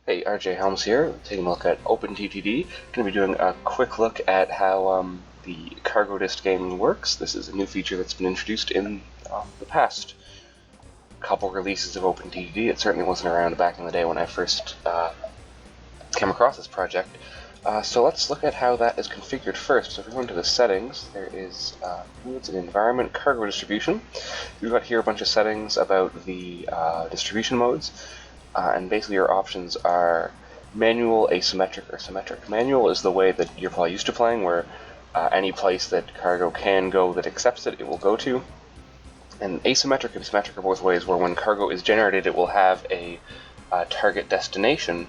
Hey, RJ Helms here, taking a look at OpenTTD. Going to be doing a quick look at how the CargoDist game works. This is a new feature that's been introduced in the past couple releases of OpenTTD. It certainly wasn't around back in the day when I first came across this project. So let's look at how that is configured first. So if we go into the settings, there is it's an environment cargo distribution. We've got here a bunch of settings about the distribution modes. And basically your options are manual, asymmetric, or symmetric. Manual is the way that you're probably used to playing, where any place that cargo can go that accepts it, it will go to. And asymmetric and symmetric are both ways where when cargo is generated, it will have a target destination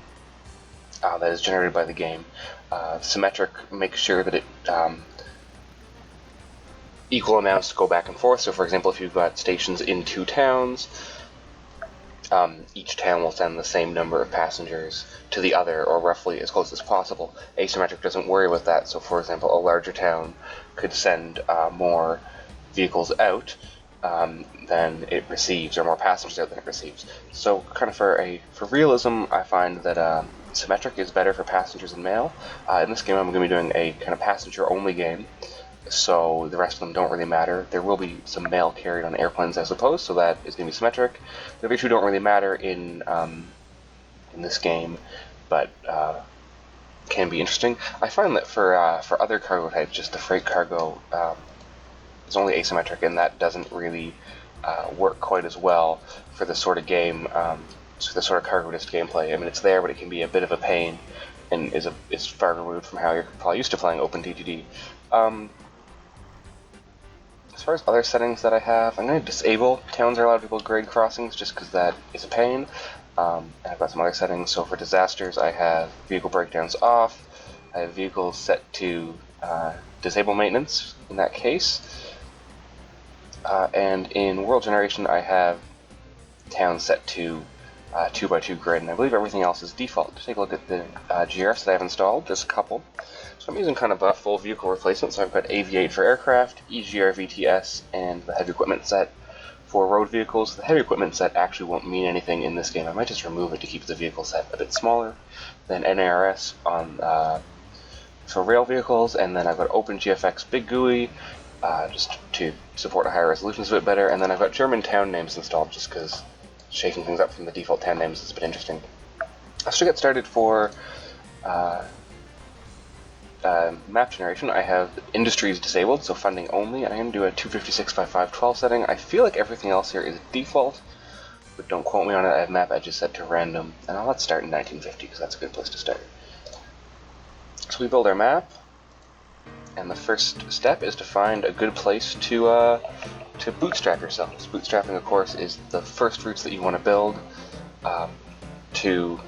that is generated by the game. Symmetric makes sure that it equal amounts go back and forth. So for example, if you've got stations in two towns, each town will send the same number of passengers to the other, or roughly as close as possible. Asymmetric doesn't worry about that, so for example, a larger town could send more vehicles out than it receives, or more passengers out than it receives. So kind of for realism, I find that symmetric is better for passengers and mail. In this game I'm going to be doing a kind of passenger-only game, so the rest of them don't really matter. There will be some mail carried on airplanes, I suppose, so that is going to be symmetric. The other two don't really matter in this game, but can be interesting. I find that for other cargo types, just the freight cargo is only asymmetric, and that doesn't really work quite as well for this sort of game, for the sort of CargoDist gameplay. I mean, it's there, but it can be a bit of a pain, and is far removed from how you're probably used to playing OpenTTD. As far as other settings that I have, I'm going to disable towns are allowed people grade crossings just because that is a pain. And I've got some other settings. So for disasters, I have vehicle breakdowns off. I have vehicles set to disable maintenance in that case. And in world generation, I have towns set to 2x2 grid, and I believe everything else is default. Take a look at the GRFs that I've installed, just a couple. So I'm using kind of a full vehicle replacement, so I've got Aviators Aircraft, eGRVTS, and the heavy equipment set for road vehicles. The heavy equipment set actually won't mean anything in this game. I might just remove it to keep the vehicle set a bit smaller than NARS on for rail vehicles, and then I've got OpenGFX BigGUI, just to support a higher resolution a bit better, and then I've got German town names installed just because shaking things up from the default town names is a bit interesting. So to get started for map generation, I have industries disabled, so funding only, and I'm going to do a 256x512 setting. I feel like everything else here is default, but don't quote me on it. I have map edges set to random, and let's start in 1950 because that's a good place to start. So we build our map, and the first step is to find a good place to bootstrap yourselves. Bootstrapping, of course, is the first routes that you want to build to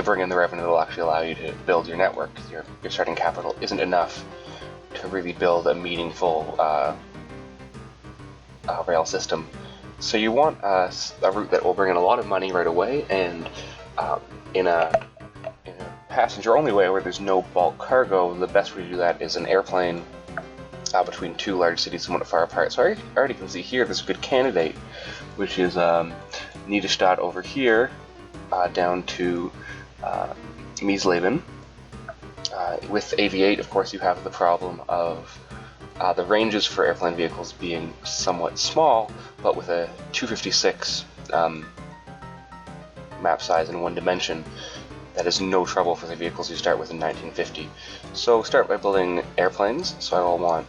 bring in the revenue that will actually allow you to build your network. Your starting capital isn't enough to really build a meaningful rail system. So you want a route that will bring in a lot of money right away, and in a passenger-only way where there's no bulk cargo, the best way to do that is an airplane between two large cities somewhat far apart. So I already can see here there's a good candidate, which is Niederstadt over here, down to Meesleben. With Aviate, of course, you have the problem of the ranges for airplane vehicles being somewhat small, but with a 256 map size in one dimension, that is no trouble for the vehicles you start with in 1950. So start by building airplanes. So I will want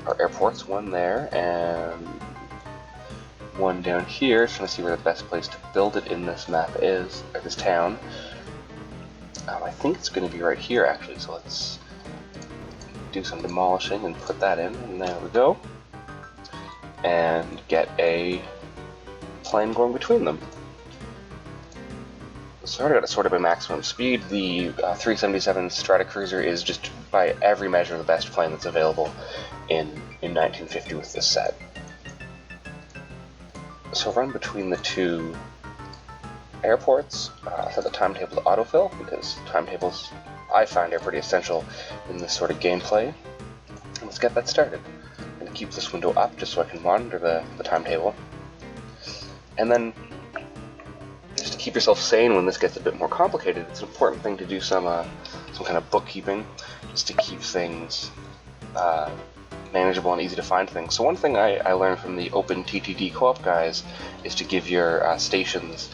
our airports, one there and one down here. Just want to see where the best place to build it in this map is, or this town. I think it's going to be right here actually, so let's do some demolishing and put that in, and there we go. And get a plane going between them. So I already got a sort of a maximum speed. The 377 Stratocruiser is just by every measure the best plane that's available in 1950 with this set. So run between the two airports. Set the timetable to autofill, because timetables I find are pretty essential in this sort of gameplay. And let's get that started. I'm going to keep this window up just so I can monitor the timetable. And then keep yourself sane when this gets a bit more complicated, it's an important thing to do some kind of bookkeeping, just to keep things manageable and easy to find things. So one thing I learned from the OpenTTD co-op guys is to give your stations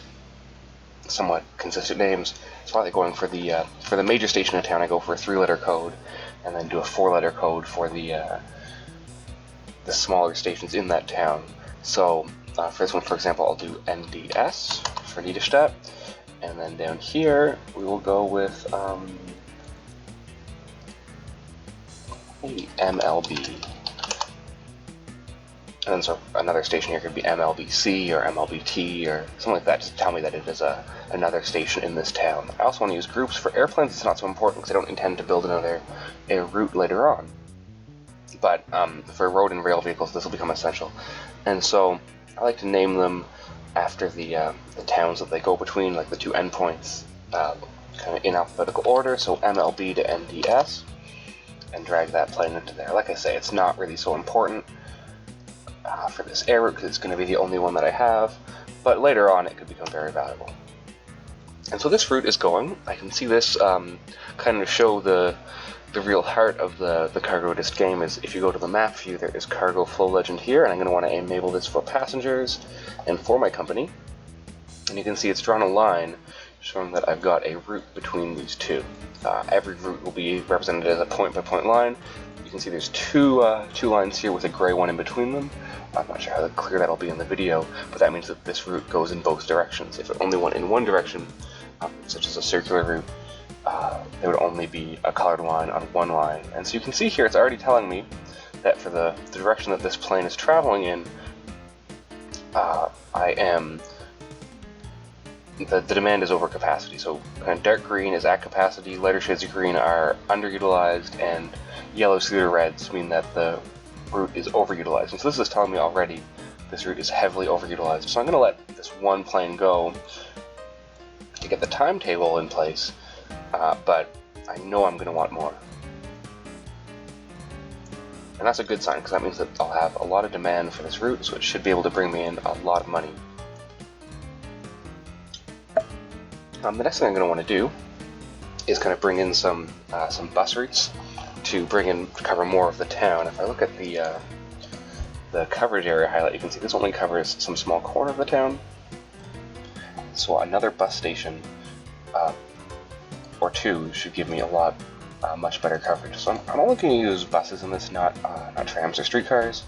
somewhat consistent names. So probably going for the major station in town, I go for a 3-letter code, and then do a 4-letter code for the smaller stations in that town. So for this one, for example, I'll do NDS for Niederstadt, and then down here we will go with MLB. And then so another station here could be MLBC or MLBT or something like that, just to tell me that it is another station in this town. I also want to use groups. For airplanes, it's not so important because I don't intend to build another air route later on. But for road and rail vehicles, this will become essential. And so I like to name them after the towns that they go between, like the two endpoints, kind of in alphabetical order. So MLB to NDS, and drag that plane into there. Like I say, it's not really so important for this air route because it's going to be the only one that I have, but later on it could become very valuable. And so this route is going. I can see this kind of show the real heart of the CargoDist game is if you go to the map view, there is cargo flow legend here, and I'm going to want to enable this for passengers and for my company. And you can see it's drawn a line showing that I've got a route between these two. Every route will be represented as a point-by-point line. You can see there's two lines here with a gray one in between them. I'm not sure how clear that'll be in the video, but that means that this route goes in both directions. If it only went in one direction, such as a circular route, there would only be a colored line on one line. And so you can see here it's already telling me that for the direction that this plane is traveling in, the demand is over capacity. So kind of dark green is at capacity, lighter shades of green are underutilized, and yellows through to reds mean that the route is overutilized. And so this is telling me already this route is heavily overutilized. So I'm going to let this one plane go to get the timetable in place, but I know I'm going to want more. And that's a good sign because that means that I'll have a lot of demand for this route, so it should be able to bring me in a lot of money. The next thing I'm going to want to do is kind of bring in some bus routes to cover more of the town. If I look at the coverage area highlight, you can see this only covers some small corner of the town. So another bus station or two should give me a lot much better coverage. So I'm only going to use buses in this, not trams or streetcars.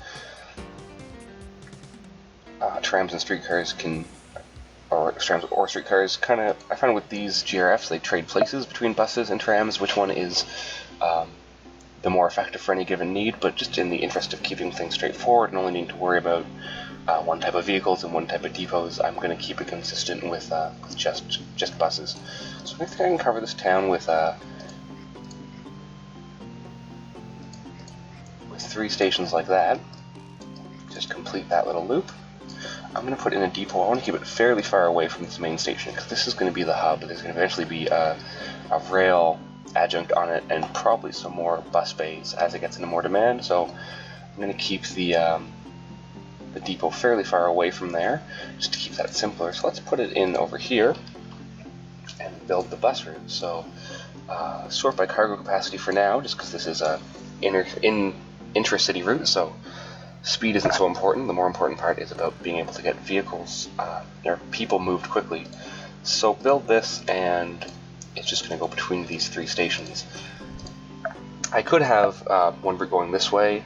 Trams and streetcars kind of, I found with these GRFs, they trade places between buses and trams, which one is the more effective for any given need, but just in the interest of keeping things straightforward and only needing to worry about one type of vehicles and one type of depots, I'm going to keep it consistent with just buses. So I think I can cover this town with 3 stations like that. Just complete that little loop. I'm going to put in a depot. I want to keep it fairly far away from this main station because this is going to be the hub. There's going to eventually be a rail adjunct on it and probably some more bus bays as it gets into more demand. So I'm going to keep the depot fairly far away from there just to keep that simpler. So let's put it in over here and build the bus route. So sort by cargo capacity for now, just because this is a intra-city route. So speed isn't so important. The more important part is about being able to get vehicles or people moved quickly. So build this, and it's just going to go between these 3 stations. I could have one route going this way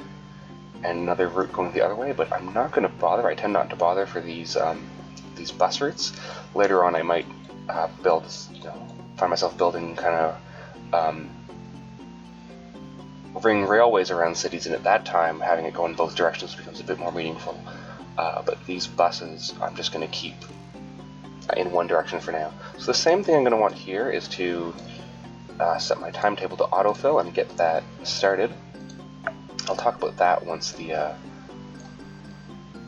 and another route going the other way, but I'm not going to bother. I tend not to bother for these bus routes. Later on, I might find myself building kind of ring railways around cities, and at that time having it go in both directions becomes a bit more meaningful. But these buses I'm just going to keep in one direction for now. So the same thing I'm going to want here is to set my timetable to autofill and get that started. I'll talk about that once I've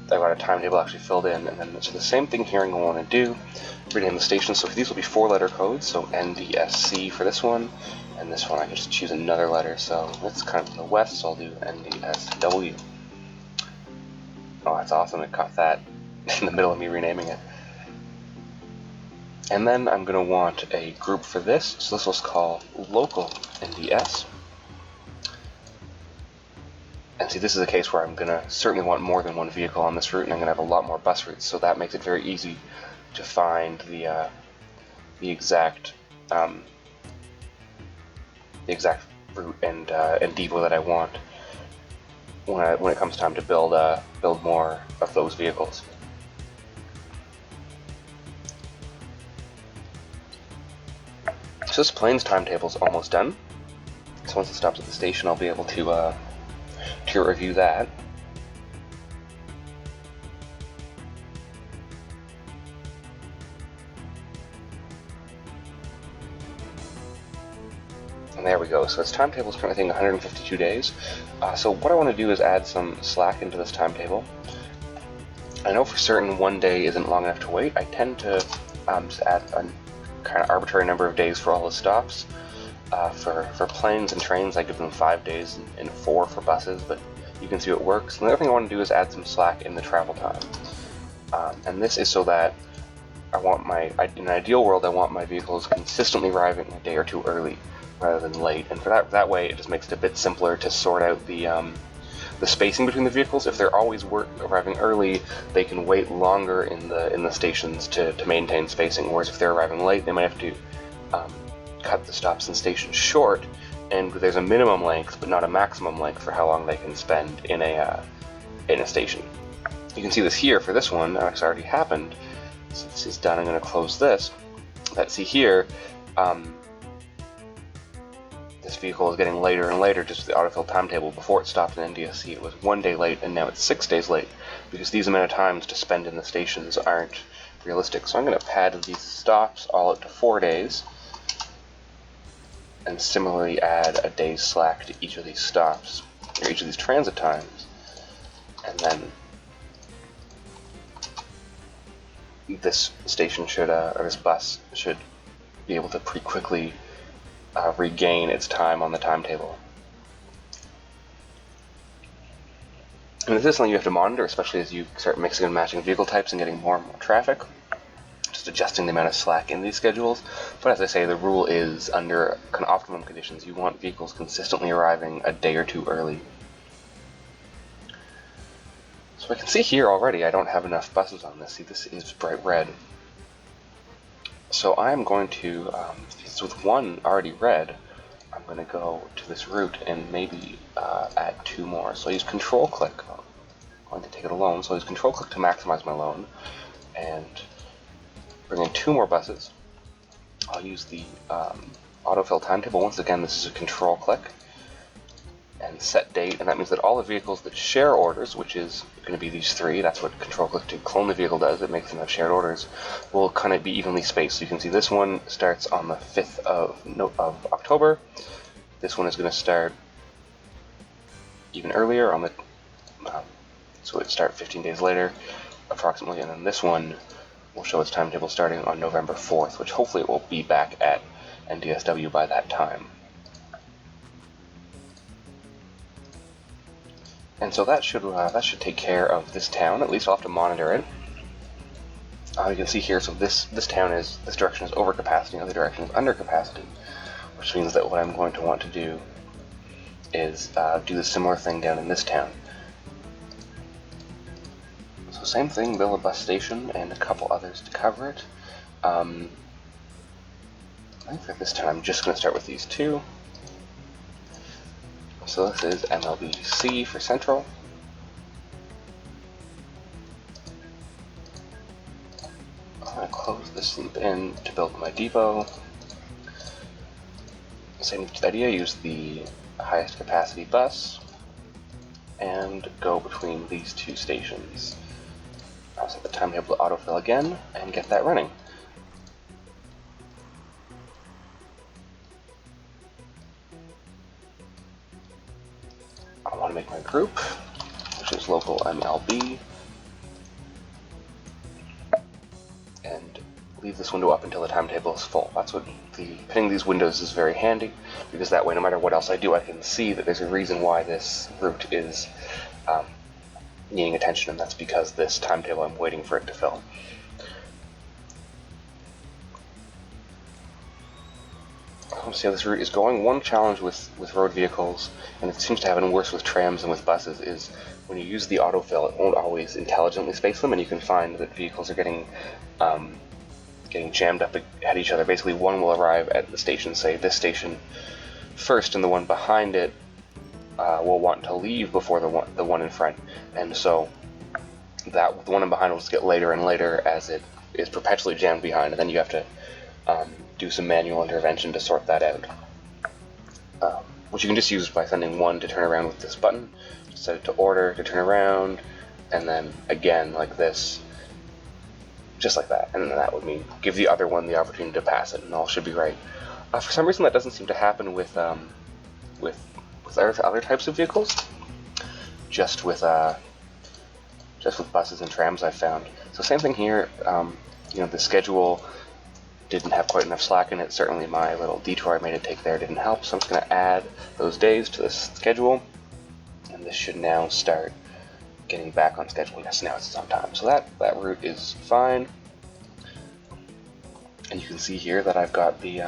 got a timetable actually filled in. And then so the same thing here I'm going to want to do, rename the stations. So these will be 4-letter codes, so NDSC for this one, and this one I can just choose another letter. So it's kind of in the west, so I'll do NDSW. Oh, that's awesome, it caught that in the middle of me renaming it. And then I'm going to want a group for this, so this will call local NDS. And see, this is a case where I'm going to certainly want more than one vehicle on this route, and I'm going to have a lot more bus routes, so that makes it very easy to find the exact route and depot that I want when it comes time to build more of those vehicles. So this plane's timetable is almost done. So once it stops at the station, I'll be able to review that. And there we go. So its timetable is currently 152 days. So what I want to do is add some slack into this timetable. I know for certain 1 day isn't long enough to wait. I tend to just add a kind of arbitrary number of days for all the stops. For planes and trains, I give them 5 days and 4 for buses, but you can see it works. And the other thing I want to do is add some slack in the travel time. And this is so that in an ideal world, I want my vehicles consistently arriving a day or two early rather than late. And for that way, it just makes it a bit simpler to sort out the spacing between the vehicles. If they're always arriving early, they can wait longer in the stations to maintain spacing. Whereas if they're arriving late, they might have to cut the stops and stations short, and there's a minimum length but not a maximum length for how long they can spend in a station. You can see this here for this one. It's already happened. So this is done. I'm going to close this. Let's see here. This vehicle is getting later and later just with the autofill timetable. Before it stopped in NDSC, it was 1 day late, and now it's 6 days late because these amount of times to spend in the stations aren't realistic. So I'm going to pad these stops all out to 4 days, and similarly add a day's slack to each of these stops, or each of these transit times. And then this station should, or this bus should be able to pretty quickly regain its time on the timetable. And this is something you have to monitor, especially as you start mixing and matching vehicle types and getting more and more traffic. Just adjusting the amount of slack in these schedules. But as I say, the rule is under kind of optimum conditions, you want vehicles consistently arriving a day or two early. So I can see here already I don't have enough buses on this. See, this is bright red. So I'm going to, with one already red, I'm going to go to this route and maybe add 2 more. So I use control click. I'm going to take it alone. So I use control click to maximize my loan and bring in 2 more buses. I'll use the autofill timetable. Once again, this is a control click and set date, and that means that all the vehicles that share orders, which is going to be these 3, that's what control click to clone the vehicle does, it makes them have shared orders, will kind of be evenly spaced. So you can see this one starts on the 5th of October. This one is going to start even earlier on the, so it starts 15 days later approximately, and then this one will show its timetable starting on November 4th, which hopefully it will be back at NDSW by that time. And so that should take care of this town. At least I'll have to monitor it. You can see here, so this direction is over capacity, and the other direction is under capacity, which means that what I'm going to want to do is do the similar thing down in this town. So same thing, build a bus station and a couple others to cover it. I think for this time I'm just going to start with these 2. So this is MLBC for Central. I'm going to close this loop in to build my depot. Same idea, use the highest capacity bus and go between these 2 stations. I'll set the timetable to autofill again and get that running. I want to make my group, which is local MLB, and leave this window up until the timetable is full. That's what pinning these windows is very handy, because that way no matter what else I do, I can see that there's a reason why this route is needing attention, and that's because this timetable I'm waiting for it to fill. see how this route is going. One challenge with road vehicles, and it seems to happen worse with trams than with buses, is when you use the autofill, it won't always intelligently space them, and you can find that vehicles are getting jammed up at each other. Basically, one will arrive at the station, say this station first, and the one behind it will want to leave before the one in front, and so that the one in behind will just get later and later as it is perpetually jammed behind, and then you have to do some manual intervention to sort that out, which you can just use by sending one to turn around with this button, set it to order to turn around, and then again like this, just like that, and then that would mean give the other one the opportunity to pass it, and all should be right. For some reason, that doesn't seem to happen with other types of vehicles, just with buses and trams, I've found. So same thing here. The schedule didn't have quite enough slack in it. Certainly my little detour I made it take there didn't help, so I'm just going to add those days to this schedule, and this should now start getting back on schedule. Yes, now it's on time. So that route is fine. And you can see here that I've got the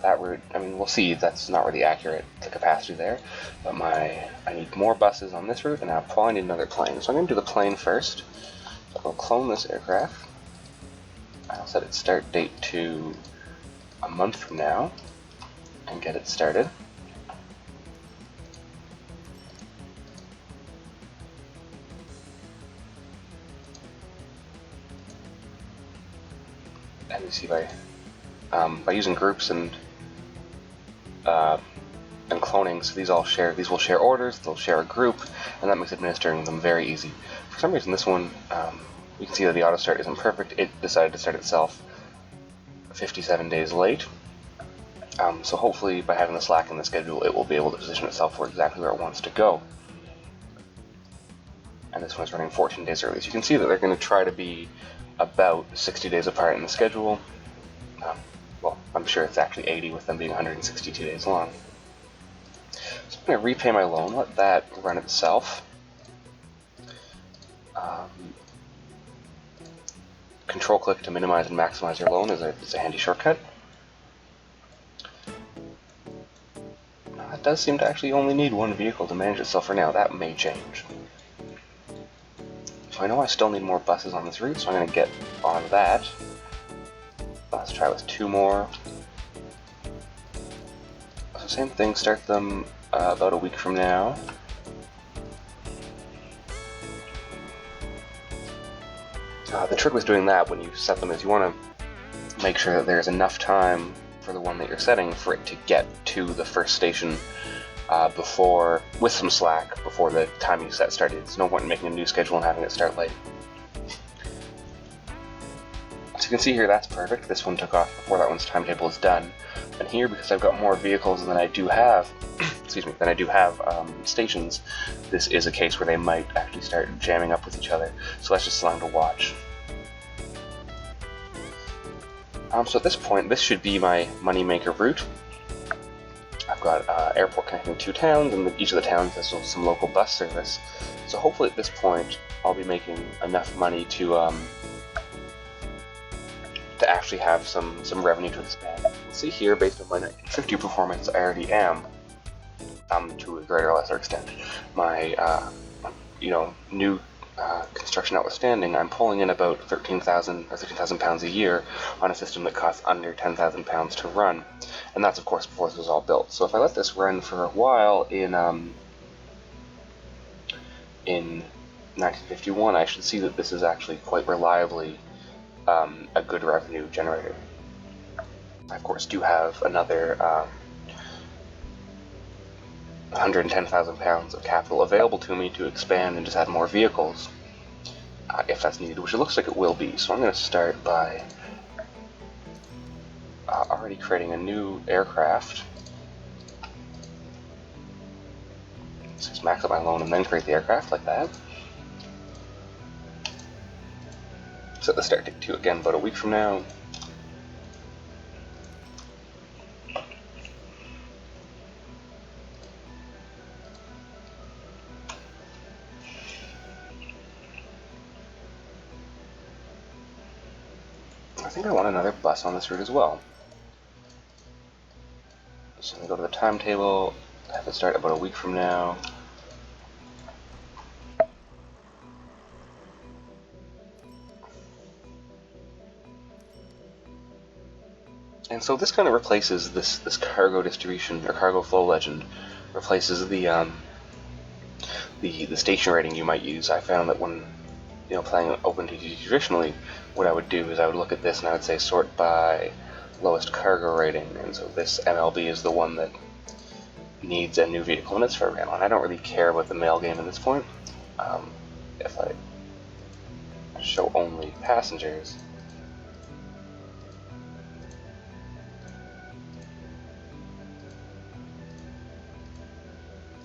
that route. I mean, we'll see that's not really accurate, the capacity there, but I need more buses on this route, and I'll probably need another plane. So I'm going to do the plane first. So I'll clone this aircraft. I'll set its start date to a month from now and get it started. And you see by using groups and cloning, so these will share orders, they'll share a group, and that makes administering them very easy. For some reason, this one, you can see that the auto start isn't perfect. It decided to start itself 57 days late. So hopefully, by having the slack in the schedule, it will be able to position itself for exactly where it wants to go. And this one's running 14 days early. So you can see that they're going to try to be about 60 days apart in the schedule. Well, I'm sure it's actually 80 with them being 162 days long. So I'm going to repay my loan, let that run itself. Control click to minimize and maximize your loan is a handy shortcut. It does seem to actually only need one vehicle to manage itself for now. That may change. So I know I still need more buses on this route, so I'm going to get on that. Let's try with 2 more. So same thing, start them about a week from now. The trick with doing that when you set them is you want to make sure that there's enough time for the one that you're setting for it to get to the first station with some slack before the time you set started. There's no point in making a new schedule and having it start late. So you can see here that's perfect. This one took off before that one's timetable is done. And here, because I've got more vehicles than I do have, stations, this is a case where they might actually start jamming up with each other. So that's just something to watch. So at this point, this should be my moneymaker route. I've got airport connecting 2 towns, and each of the towns has some local bus service. So hopefully at this point, I'll be making enough money to actually have some revenue to expand. See here, based on my 1950 performance, I already am, to a greater or lesser extent. My new construction notwithstanding, I'm pulling in about 13,000 or 13,000 pounds a year on a system that costs under 10,000 pounds to run, and that's of course before this was all built. So if I let this run for a while in 1951, I should see that this is actually quite reliably a good revenue generator. I of course do have another 110,000 pounds of capital available to me to expand and just add more vehicles if that's needed, which it looks like it will be. So I'm going to start by already creating a new aircraft. So just max out my loan and then create the aircraft like that. Set the start date to again about a week from now. I think I want another bus on this route as well. So I'm going to go to the timetable, have it start about a week from now. And so this kind of replaces this cargo distribution or cargo flow legend, replaces the station rating you might use. I found that when playing OpenTTD traditionally, what I would do is I would look at this and I would say sort by lowest cargo rating, and so this MLB is the one that needs a new vehicle in its program. And I don't really care about the mail game at this point. If I show only passengers,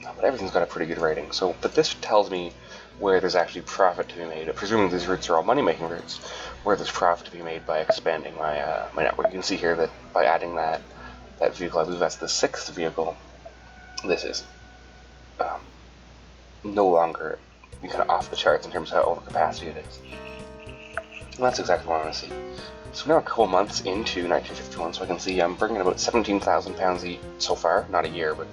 but everything's got a pretty good rating. So, but this tells me where there's actually profit to be made. Presuming these routes are all money-making routes, where there's profit to be made by expanding my my network. You can see here that by adding that vehicle, I believe that's the 6th vehicle. This is no longer kind of off the charts in terms of how overcapacity it is. And that's exactly what I want to see. So now a couple months into 1951, so I can see I'm bringing about £17,000 each so far, not a year, but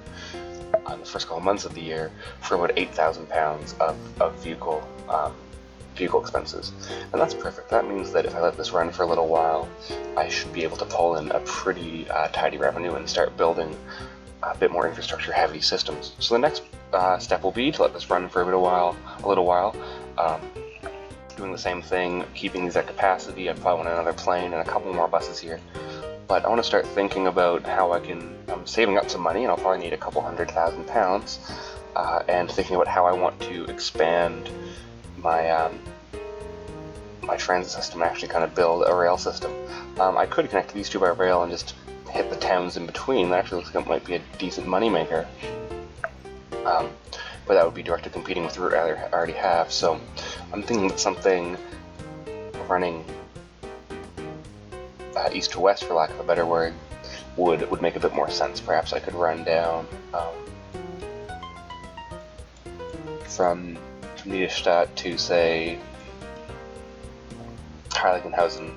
the first couple months of the year, for about £8,000 of vehicle expenses. And that's perfect. That means that if I let this run for a little while, I should be able to pull in a pretty tidy revenue and start building a bit more infrastructure heavy systems. So the next step will be to let this run for a little while, doing the same thing, keeping these at capacity. I probably want another plane and a couple more buses here. But I want to start thinking about how I'm saving up some money, and I'll probably need a couple £100,000, and thinking about how I want to expand my my transit system and actually kind of build a rail system. I could connect these two by rail and just hit the towns in between. That actually looks like it might be a decent moneymaker. But that would be directly competing with the route I already have. So I'm thinking that something running east to west, for lack of a better word, would make a bit more sense. Perhaps I could run down from Niederstadt to, say, Heiligenhausen,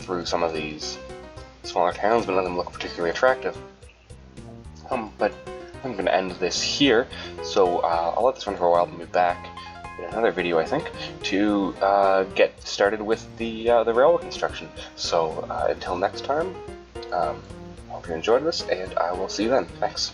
through some of these smaller towns, but none of them look particularly attractive. But I'm going to end this here, so I'll let this run for a while and be back in another video, I think, to get started with the railway construction. So until next time, I hope you enjoyed this, and I will see you then. Thanks.